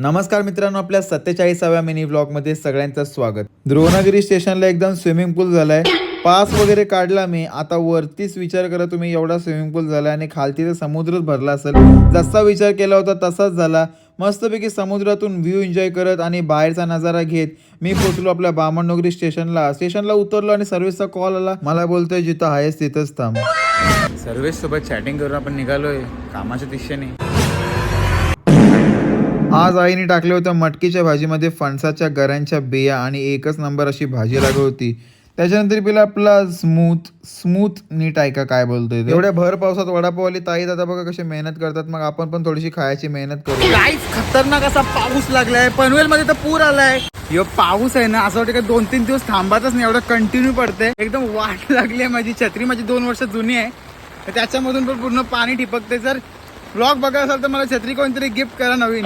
नमस्कार मित्रांनो, आपल्या 47व्या मिनी व्लॉगमध्ये सगळ्यांचं स्वागत. द्रोणागिरी स्टेशनला एकदम स्विमिंग पूल झालाय. पास वगैरे काढला मी. आता वरतीच विचार करा तुम्ही, एवढा स्विमिंग पूल झाला आणि खालती तर समुद्रच भरला असेल. जसा विचार केला होता तसाच झाला. मस्तपैकी समुद्रातून व्ह्यू एन्जॉय करत आणि बाहेरचा नजारा घेत मी पोहोचलो आपल्या बामणनगरी स्टेशनला उतरलो आणि सर्व्हिसचा कॉल आला. मला बोलतोय जिथं आहेस तिथंच थांब. सर्व्हिस सोबत चॅटिंग करून आपण निघालोय कामाच्या दिशेने. आज आईने टाकले होत्या मटकीच्या भाजीमध्ये फणसाच्या गऱ्यांच्या बिया आणि एकच नंबर अशी भाजी लागली होती. त्याच्यानंतर पिला आपला स्मूथ नीट ऐका काय बोलतोय. एवढ्या भर पावसात वडापावली ताई दादा बघा कशी मेहनत करतात. मग आपण पण थोडीशी खायची मेहनत करू. काहीच खतरनाक असा पाऊस लागलाय. पनवेल मध्ये तर पूर आलाय. यो पाऊस आहे ना, असं वाटतं की 2-3 दिवस थांबतच नाही, एवढं कंटिन्यू पडते. एकदम वाट लागली आहे. माझी छत्री 2 वर्ष जुनी आहे, त्याच्यामधून पण पूर्ण पाणी ठिपकते. जर ब्लॉग बघा असाल तर मला छत्री कोणतरी गिफ्ट करा नवीन.